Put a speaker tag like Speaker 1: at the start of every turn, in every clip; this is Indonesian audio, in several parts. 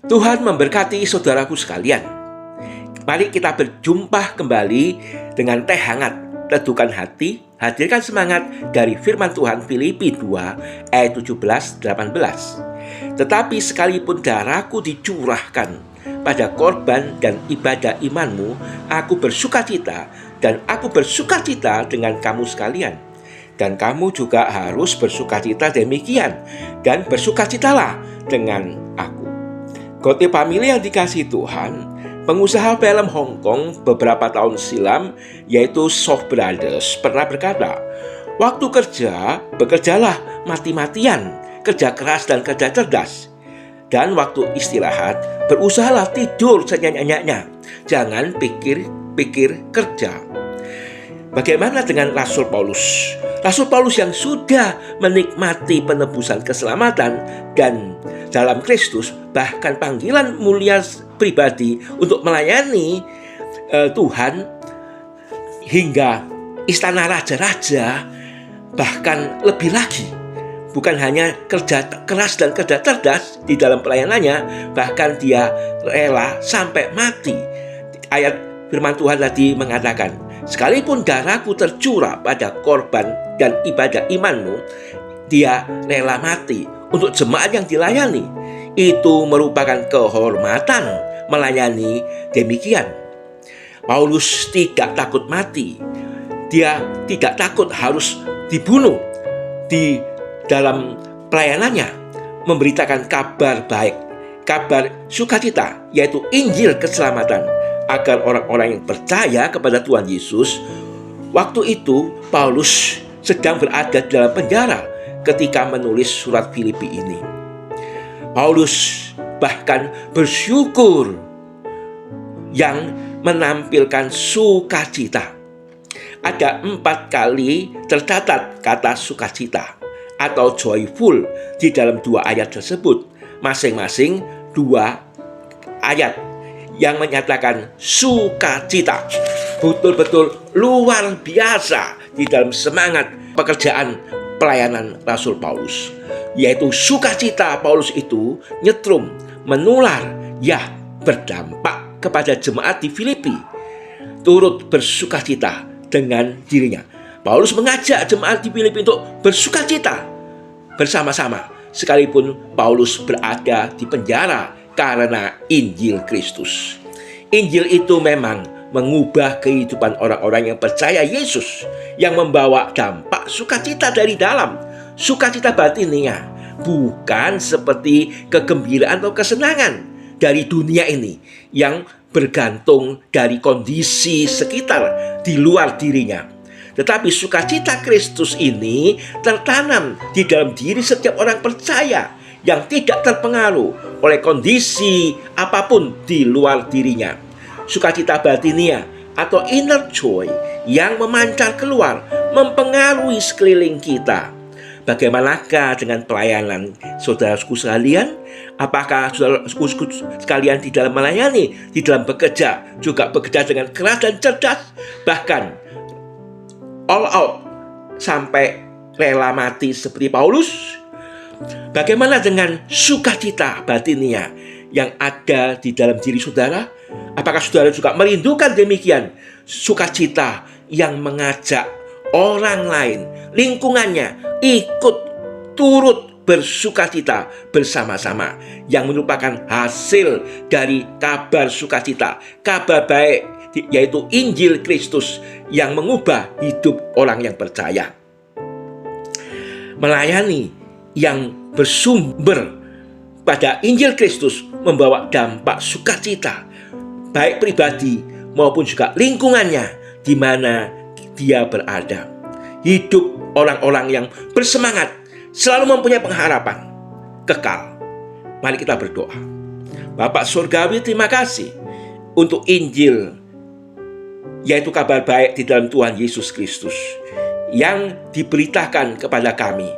Speaker 1: Tuhan memberkati saudaraku sekalian. Mari kita berjumpa kembali dengan teh hangat, teduhkan hati, hadirkan semangat dari firman Tuhan Filipi 2 ayat 17-18. Tetapi sekalipun darahku dicurahkan pada korban dan ibadah imanmu, aku bersukacita, dan aku bersukacita dengan kamu sekalian. Dan kamu juga harus bersukacita demikian, dan bersukacitalah dengan aku. Gotti family yang dikasihi Tuhan, pengusaha film Hong Kong beberapa tahun silam, yaitu Shaw Brothers, pernah berkata, waktu kerja, bekerjalah mati-matian, kerja keras dan kerja cerdas. Dan waktu istirahat, berusahalah tidur senyenyak-nyaknya, jangan pikir-pikir kerja. Bagaimana dengan Rasul Paulus? Rasul Paulus yang sudah menikmati penebusan keselamatan dan dalam Kristus, bahkan panggilan mulia pribadi untuk melayani Tuhan hingga istana raja-raja, bahkan lebih lagi. Bukan hanya kerja keras dan kerja cerdas di dalam pelayanannya, bahkan dia rela sampai mati. Ayat firman Tuhan tadi mengatakan, sekalipun darahku tercurah pada korban dan ibadah imanmu, dia rela mati untuk jemaat yang dilayani. Itu merupakan kehormatan melayani demikian. Paulus tidak takut mati. Dia tidak takut harus dibunuh di dalam pelayanannya, memberitakan kabar baik, kabar sukacita, yaitu Injil keselamatan, agar orang-orang yang percaya kepada Tuhan Yesus. Waktu itu Paulus sedang berada di dalam penjara ketika menulis surat Filipi ini. Paulus bahkan bersyukur yang menampilkan sukacita. Ada 4 kali tercatat kata sukacita atau joyful di dalam 2 ayat tersebut, masing-masing 2 ayat yang menyatakan sukacita. Betul-betul luar biasa di dalam semangat pekerjaan pelayanan Rasul Paulus, yaitu sukacita Paulus itu nyetrum, menular, ya berdampak kepada jemaat di Filipi, turut bersukacita dengan dirinya. Paulus mengajak jemaat di Filipi untuk bersukacita bersama-sama, sekalipun Paulus berada di penjara karena Injil Kristus. Injil itu memang mengubah kehidupan orang-orang yang percaya Yesus, yang membawa dampak sukacita dari dalam, sukacita batinnya, bukan seperti kegembiraan atau kesenangan dari dunia ini yang bergantung dari kondisi sekitar di luar dirinya. Tetapi sukacita Kristus ini tertanam di dalam diri setiap orang percaya yang tidak terpengaruh oleh kondisi apapun di luar dirinya. Sukacita batinia atau inner joy yang memancar keluar, mempengaruhi sekeliling kita. Bagaimanakah dengan pelayanan saudaraku sekalian? Apakah saudaraku sekalian di dalam melayani, di dalam bekerja, juga bekerja dengan keras dan cerdas, bahkan all out sampai rela mati seperti Paulus? Bagaimana dengan sukacita batinia yang ada di dalam diri saudara? Apakah saudara juga merindukan demikian sukacita yang mengajak orang lain, lingkungannya ikut turut bersukacita bersama-sama, yang merupakan hasil dari kabar sukacita, kabar baik, yaitu Injil Kristus yang mengubah hidup orang yang percaya. Melayani yang bersumber pada Injil Kristus membawa dampak sukacita, baik pribadi maupun juga lingkungannya di mana dia berada. Hidup orang-orang yang bersemangat, selalu mempunyai pengharapan kekal. Mari kita berdoa. Bapak Surgawi, terima kasih untuk Injil, yaitu kabar baik di dalam Tuhan Yesus Kristus, yang diberitakan kepada kami,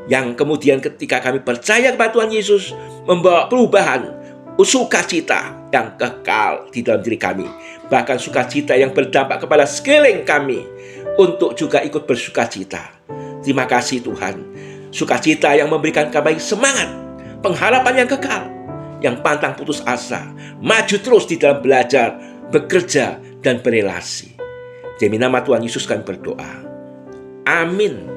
Speaker 1: yang kemudian ketika kami percaya kepada Tuhan Yesus membawa perubahan, sukacita yang kekal di dalam diri kami, bahkan sukacita yang berdampak kepada sekeliling kami untuk juga ikut bersukacita. Terima kasih Tuhan, sukacita yang memberikan kami semangat, pengharapan yang kekal, yang pantang putus asa. Maju terus di dalam belajar, bekerja, dan berelasi. Demi nama Tuhan Yesus kami berdoa. Amin.